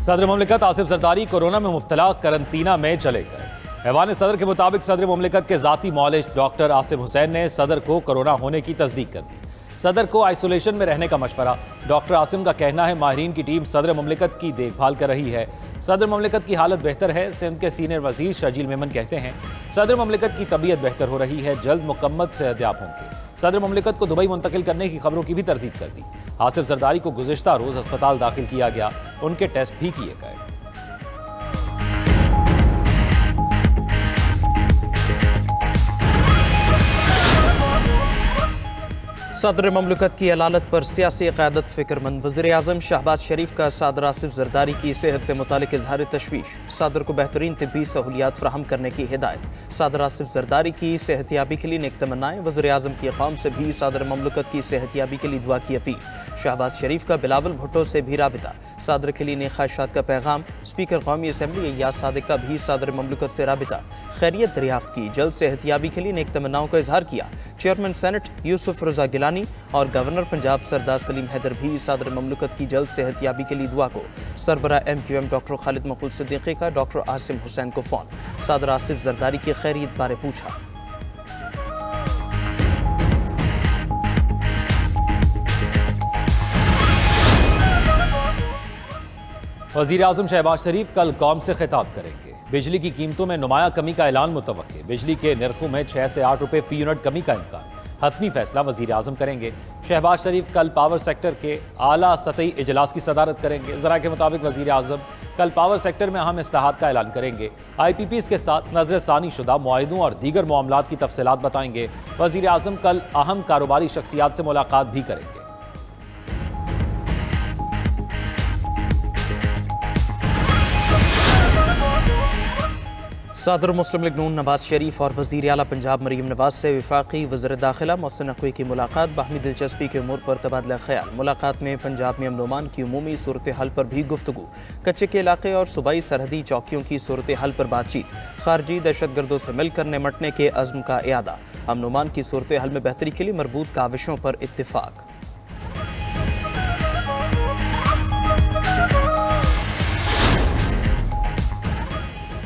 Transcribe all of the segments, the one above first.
सदर मुमलिकत आसिफ जरदारी कोरोना में मुब्तला करंतना में चले गए। ऐवान सदर के मुताबिक सदर मुमलिकत के जाती मौलिज डॉक्टर आसिम हुसैन ने सदर को कोरोना होने की तस्दीक कर दी। सदर को आइसोलेशन में रहने का मशवरा। डॉक्टर आसिम का कहना है माहिरीन की टीम सदर मुमलिकत की देखभाल कर रही है। सदर मुमलिकत की हालत बेहतर है। सिंध के सीनियर वजीर शर्जील मेमन कहते हैं सदर मुमलिकत की तबीयत बेहतर हो रही है, जल्द मुकम्मल सेहतयाब होंगे। सदर मुमलिकत को दुबई मुंतकिल करने की खबरों की भी तरदीद कर दी। आसिफ जरदारी को गुज़िश्ता रोज अस्पताल दाखिल किया गया, उनके टेस्ट भी किए गए। सदर मुमलिकत की अलालत पर सियासी क़यादत फ़िक्रमंद। वज़ीर-ए-आज़म शहबाज शरीफ का सदर आसिफ जरदारी की सेहत से मुतालिक इज़हार तशवीश। सदर को बेहतरीन तिब्बी सहूलियात फ़राहम करने की हिदायत। सदर आसिफ जरदारी की सेहतयाबी के लिए नेक तमन्नाएं। वज़ीर-ए-आज़म की कौम से भी सदर मुमलिकत की सेहतयाबी के लिए दुआ की अपील। शहबाज शरीफ का बिलावल भुट्टो से भी राबिता। सदर के लिए नेक ख्वाहिशात का पैगाम। स्पीकर कौमी असम्बली एयाज सादिक का भी सदर मुमलिकत से राबिता। खैरियत दरियाफ्त की, जल्द सेहतयाबी के लिए नेक तमन्नाओं का इजहार किया। चेयरमैन सेनेट यूसुफ रजा गिलानी और गवर्नर पंजाब सरदार सलीम हैदर भी सदर मुमलिकत की जल्द सेहतयाबी के लिए दुआ को। सरबरा MQM डॉक्टर खालिद मकबूल सिद्दीकी का डॉक्टर आसिम हुसैन को फ़ोन। सदर आसिफ जरदारी की खैरियत बारे पूछा। वज़ीर-ए-आज़म शहबाज शरीफ कल कौम से खिताब करेंगे। बिजली की कीमतों में नुमाया कमी का ऐलान मुतवक्के। बिजली के निर्खों में 6 से 8 रुपये फी यूनिट कमी का इम्कान। हतमी फैसला वज़ीर-ए-आज़म करेंगे। शहबाज शरीफ कल पावर सेक्टर के आला सतही इजलास की सदारत करेंगे। ज़रा के मुताबिक वज़ीर-ए-आज़म कल पावर सेक्टर में अहम इस्लाहात का ऐलान करेंगे। IPPs के साथ नजर सानी शुदा मुआहिदों और दीगर मामलात की तफसीलात बताएंगे। वज़ीर-ए-आज़म कल अहम कारोबारी शख्सियात से मुलाकात भी करेंगे। सदर मुस्लिम लीग नून नवाज शरीफ और वज़ीर आला पंजाब मरीम नवाज से वफाकी वज़ीर दाखिला मोहसिन नकवी की मुलाकात। बाहमी दिलचस्पी के उमूर पर तबादला ख्याल। मुलाकात में पंजाब में अमन-ओ-अमान की उमूमी सूरत हाल पर भी गुफ्तगू। कच्चे के इलाके और सूबाई सरहदी चौकियों की सूरत हाल पर बातचीत। खारजी दहशतगर्दों से मिलकर निमटने के अज़्म का इयादा। अमन-ओ-अमान की सूरत हाल में बेहतरी के लिए मरबूत काविशों पर इत्तिफाक।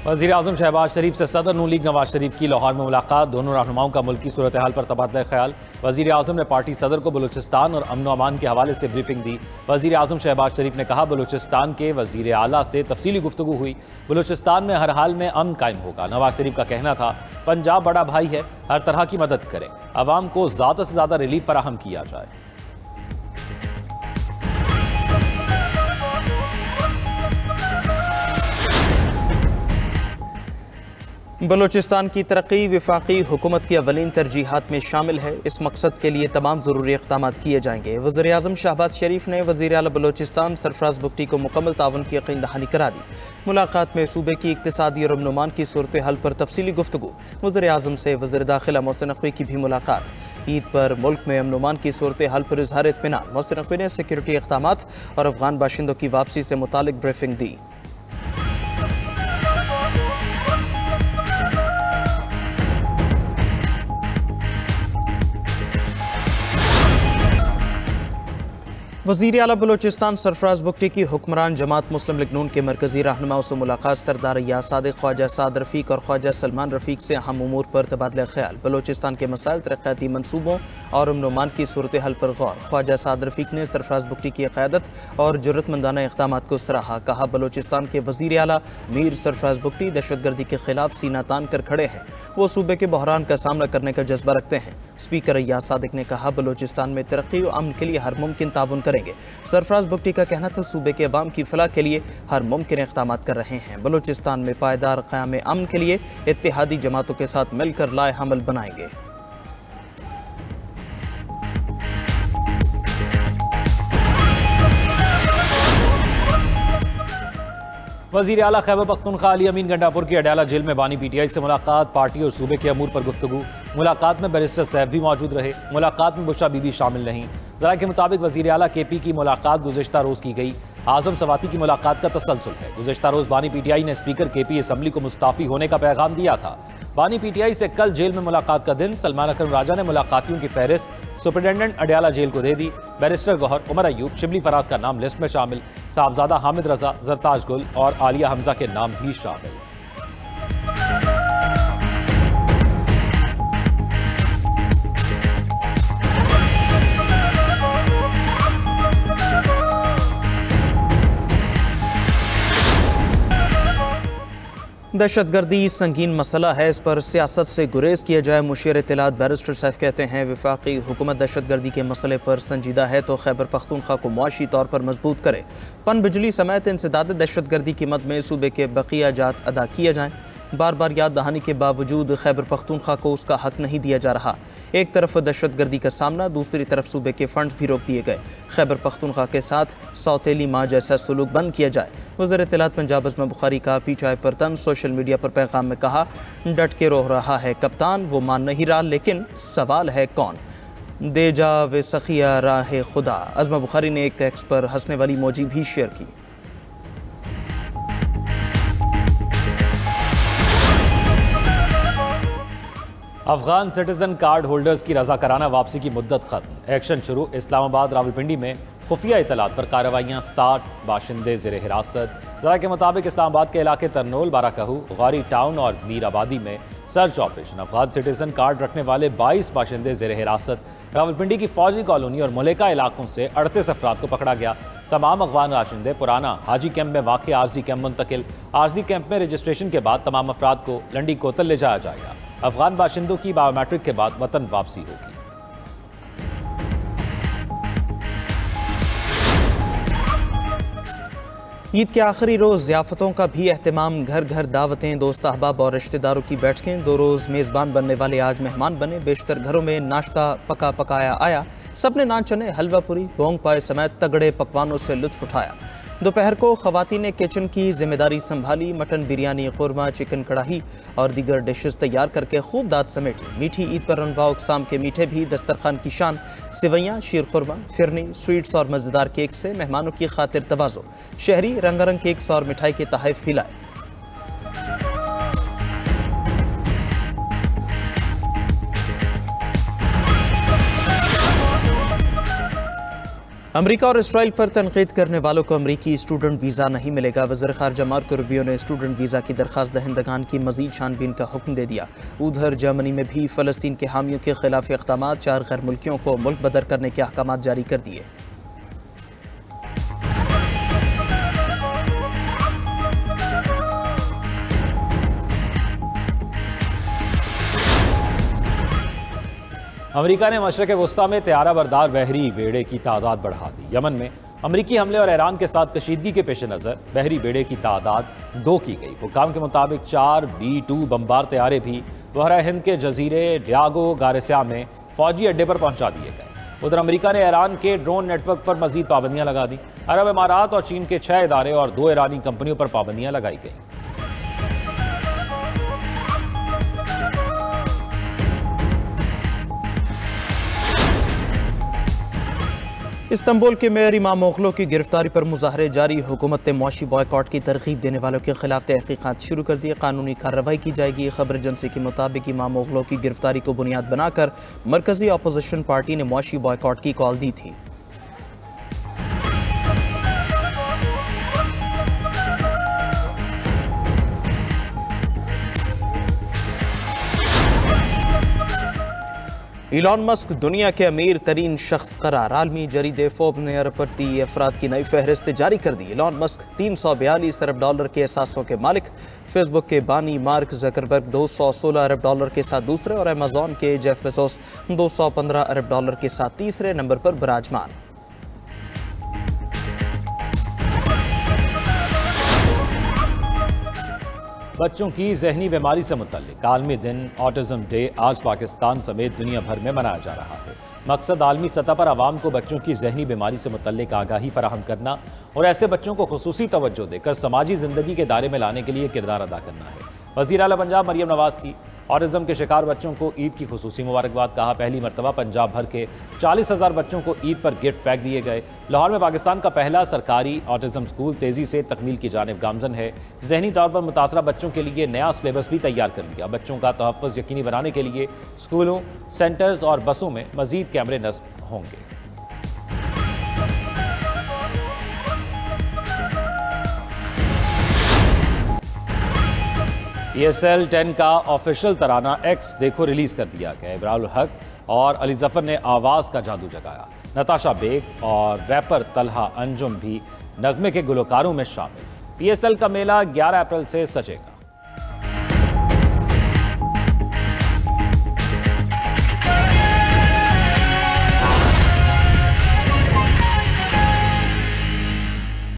वज़ीर-ए-आज़म शहबाज शरीफ से सदर नून लीग नवाज शरीफ की लाहौर में मुलाकात। दोनों रहनुमाओं का मुल्की सूरत हाल पर तबादला ख्याल। वज़ीर-ए-आज़म ने पार्टी सदर को बलूचिस्तान और अमन-ओ-अमान के हवाले से ब्रीफिंग दी। वज़ीर-ए-आज़म शहबाज शरीफ ने कहा बलूचिस्तान के वज़ीर आला से तफसीली गुफ्तगू हुई। बलूचिस्तान में हर हाल में अमन कायम होगा। नवाज शरीफ का कहना था पंजाब बड़ा भाई है, हर तरह की मदद करें, अवाम को ज़्यादा से ज़्यादा रिलीफ फराहम किया जाए। बलूचिस्तान की तरक्की वफाकी हुकूमत की अवलीन तरजीहात में शामिल है। इस मकसद के लिए तमाम ज़रूरी इक़दाम किए जाएंगे। वज़ीर-ए-आज़म शहबाज शरीफ ने वज़ीर आला बलूचिस्तान सरफराज बुगटी को मुकम्मल ताउन की यकीन दहानी करा दी। मुलाकात में सूबे की इक़्तिसादी और अमन-ओ-अमान की सूरत हाल पर तफसीली गुफ्तगू। वज़ीर-ए-आज़म से वज़ीर दाखिला मोहसिन नकवी की भी मुलाकात। ईद पर मुल्क में अमन-ओ-अमान की सूरत हाल पर इज़हार इत्मीनान। मोहसिन नकवी ने सिक्योरिटी इक़दामात और अफगान बाशिंदों की वापसी से मुतालिक ब्रीफिंग दी। वज़ीर आला बलूचिस्तान सरफराज बुगटी की हुक्मरान जमात मुस्लिम लीग नून के मरकजी रहनुमाओं से मुलाकात। सरदार एयाज सादिक, ख्वाजा साद रफ़ीक और ख्वाजा सलमान रफ़ीक से अहम उमूर पर तबादला ख्याल। बलूचिस्तान के मसाइल, तरक्याती मनसूबों और अमन-ओ-अमान की सूरत हाल पर गौर। ख्वाजा साद रफ़ीक ने सरफराज बुगटी की क़यादत और जुर्रतमंदाना इक़दामात को सराहा। कहा बलूचिस्तान के वज़ीर आला मीर सरफराज बुगटी दहशतगर्दी के खिलाफ सीना तान कर खड़े हैं। वो सूबे के बहरान का सामना करने का जज्बा रखते हैं। स्पीकर एयाज सादिक ने कहा बलूचिस्तान में तरक्की और अमन के लिए हर मुमकिन ताउन करेंगे। सरफराज बुगटी का कहना था सूबे के अवाम की फलाह के लिए हर मुमकिन इक़दाम कर रहे हैं। बलूचिस्तान में पायदार क़याम अमन के लिए इत्तेहादी जमातों के साथ मिलकर लाए हमल बनाएंगे। वज़ीर आला खैबर पख्तूनख्वा अली अमीन गंडापुर की अडयाला जेल में बानी PTI से मुलाकात। पार्टी और सूबे के अमूर पर गुफ्तगू। मुलाकात में बैरिस्टर सैफ भी मौजूद रहे। मुलाकात में बुशरा बीबी शामिल नहीं। ज़रा के मुताबिक वज़ीर आला KP की मुलाकात गुज़िश्ता रोज़ की गई। आज़म सवाती की मुलाकात का तसलसल है। गुज़िश्ता रोज़ बानी PTI ने स्पीकर KP असम्बली को मुस्ताफ़ी होने का पैगाम दिया था। बानी PTI से कल जेल में मुलाकात का दिन। सलमान अकरम राजा ने मुलाकातियों की फहरिस्त सुपरिटेंडेंट अडयाला जेल को दे दी। बैरिस्टर गौहर, उमर अयूब, शिबली फराज का नाम लिस्ट में शामिल। साहबजादा हामिद रजा, जरताज गुल और आलिया हमजा के नाम भी शामिल। दहशतगर्दी संगीन मसला है, इस पर सियासत से गुरेज किया जाए। मुशीर इत्तलात बैरिस्टर सैफ कहते हैं वफाकी हुकूमत दहशतगर्दी के मसले पर संजीदा है तो खैबर पख्तूनख्वा को मुआशी तौर पर मजबूत करे। पन बिजली समेत इंसदाद दहशतगर्दी की मद में सूबे के बकिया जात अदा किए जाएँ। बार बार याद दहानी के बावजूद खैबर पख्तूनख्वा को उसका हक नहीं दिया जा रहा। एक तरफ दहशतगर्दी का सामना, दूसरी तरफ सूबे के फंड्स भी रोक दिए गए। खैबर पख्तूनख्वा के साथ सौतेली माँ जैसा सलूक बंद किया जाए। वज़ीर इत्तलात पंजाब अज़मा बुखारी का पीछाए पर तन सोशल मीडिया पर पैगाम में कहा, डट के रो रहा है कप्तान, वो मान नहीं रहा, लेकिन सवाल है कौन। दे जा वे सखिया राह खुदा। अज़मा बुखारी ने एक एक्स पर हंसने वाली इमोजी भी शेयर की। अफगान सिटीजन कार्ड होल्डर्स की रजाकाराना वापसी की मुद्दत खत्म। एक्शन शुरू। इस्लामाबाद रावलपिंडी में खुफिया इतलात पर कार्रवाइयाँ स्टार्ट। बाशिंदे ज़ेर हिरासत। ज़रा के मुताबिक इस्लामाबाद के इलाके तरनोल, बाराकहू, गौरी टाउन और मीर आबादी में search operation. Afghan citizen card रखने वाले 22 बाशिंदे ज़ेर हिरासत। रावलपिंडी की फौजी कॉलोनी और मलेका इलाकों से 38 अफराद को पकड़ा गया। तमाम अफगान बाशिंदे पुराना हाजी कैंप में वाक़ आरजी कैंप मुंतकिल। आरजी कैंप में रजिस्ट्रेशन के बाद तमाम अफराद को लंडी कोतल ले जाया जाएगा। अफगान बाशिंदों की बायोमेट्रिक के बाद वतन वापसी होगी। ईद के आखिरी रोज़ ज़ियाफ़तों का भी एहतमाम। घर घर दावतें, दोस्त अहबाब और रिश्तेदारों की बैठकें। 2 रोज़ मेज़बान बनने वाले आज मेहमान बने। बेशतर घरों में नाश्ता पका पकाया आया। सबने नान चने, हलवा पूरी, बोंग पाए समेत तगड़े पकवानों से लुत्फ़ उठाया। दोपहर को ख़वातीन ने किचन की जिम्मेदारी संभाली। मटन बिरयानी, खुरमा, चिकन कढ़ाई और दीगर डिशेस तैयार करके खूब दाद समेटी। मीठी ईद पर अनवा अक़साम के मीठे भी दस्तरखान की शान। सिवैयाँ, शीर खुरमा, फिरनी, स्वीट्स और मज़ेदार केक से मेहमानों की खातिर तवाज़ो। शहरी रंगारंग केक्स और मिठाई के तहफ़ भी लाए। अमेरिका और इसराइल पर तनकीद करने वालों को अमेरिकी स्टूडेंट वीज़ा नहीं मिलेगा। वज़ीर ख़ारजा मार्को रूबियो ने स्टूडेंट वीज़ा की दरख्वास्त दहिंदगान की मज़ीद छानबीन का हुक्म दे दिया। उधर जर्मनी में भी फ़लस्तीन के हामियों के खिलाफ इक़दामात। 4 गैर मुल्कियों को मुल्क बदर करने के अहकामात जारी कर दिए। अमेरिका ने मशरक़ वस्ता में तैयारा बरदार बहरी बेड़े की तादाद बढ़ा दी। यमन में अमेरिकी हमले और ईरान के साथ कशीदगी के पेश नज़र बहरी बेड़े की तादाद 2 की गई। हुकाम के मुताबिक 4 B-2 बमबार तैयारे भी बहरा हिंद के जजीरे डियागो गारसिया में फौजी अड्डे पर पहुंचा दिए गए। उधर अमेरिका ने ईरान के ड्रोन नेटवर्क पर मजीद पाबंदियां लगा दी। अरब इमारात और चीन के 6 इदारे और 2 ईरानी कंपनियों पर पाबंदियां लगाई गई। इस्तांबुल के मेयर इमाम ओगलो की गिरफ्तारी पर मुजाहरे जारी। हुकूमत ने मुआशी बॉयकॉट की तरगीब देने वालों के खिलाफ तहकीकात शुरू कर दी। कानूनी कार्रवाई की जाएगी। खबर एजेंसी के मुताबिक इमाम ओगलो की गिरफ्तारी को बुनियाद बनाकर मरकजी अपोजिशन पार्टी ने मुआशी बॉयकॉट की कॉल दी थी। इलॉन मस्क दुनिया के अमीर तरीन शख्स करार। आलमी जरीदे फोर्ब्स ने अरबपति अफराद की नई फहरिस्त जारी कर दी। इलॉन मस्क $342 अरब के एहसासों के मालिक। फेसबुक के बानी मार्क जकरबर्ग $216 अरब के साथ दूसरे और अमेजॉन के जेफ बेजोस $215 अरब के साथ तीसरे नंबर पर विराजमान। बच्चों की जहनी बीमारी से मुतल्लिक आलमी दिन ऑटिज्म डे आज पाकिस्तान समेत दुनिया भर में मनाया जा रहा है। मकसद आलमी सतह पर आवाम को बच्चों की जहनी बीमारी से मुतल्लिक आगाही फराहम करना और ऐसे बच्चों को खुसूसी तवज्जो देकर समाजी जिंदगी के दायरे में लाने के लिए किरदार अदा करना है। वज़ीर आला पंजाब मरियम नवाज की ऑटिज्म के शिकार बच्चों को ईद की खुसूसी मुबारकबाद। कहा, पहली मरतबा पंजाब भर के 40,000 बच्चों को ईद पर गिफ्ट पैक दिए गए। लाहौर में पाकिस्तान का पहला सरकारी ऑटिज्म स्कूल तेजी से तकमील की जानिब गामजन है। जहनी तौर पर मुतासरा बच्चों के लिए नया सिलेबस भी तैयार कर लिया। बच्चों का तहफ़्फ़ुज़ यकीनी बनाने के लिए स्कूलों, सेंटर्स और बसों में मज़ीद कैमरे नस्ब होंगे। ESL 10 का ऑफिशियल तराना एक्स देखो रिलीज कर दिया गया। इब्राहिम हक और अली जफर ने आवाज़ का जादू जगाया। नताशा बेग और रैपर तलहा अंजुम भी नगमे के गुलकारों में शामिल। ESL का मेला 11 अप्रैल से सजेगा।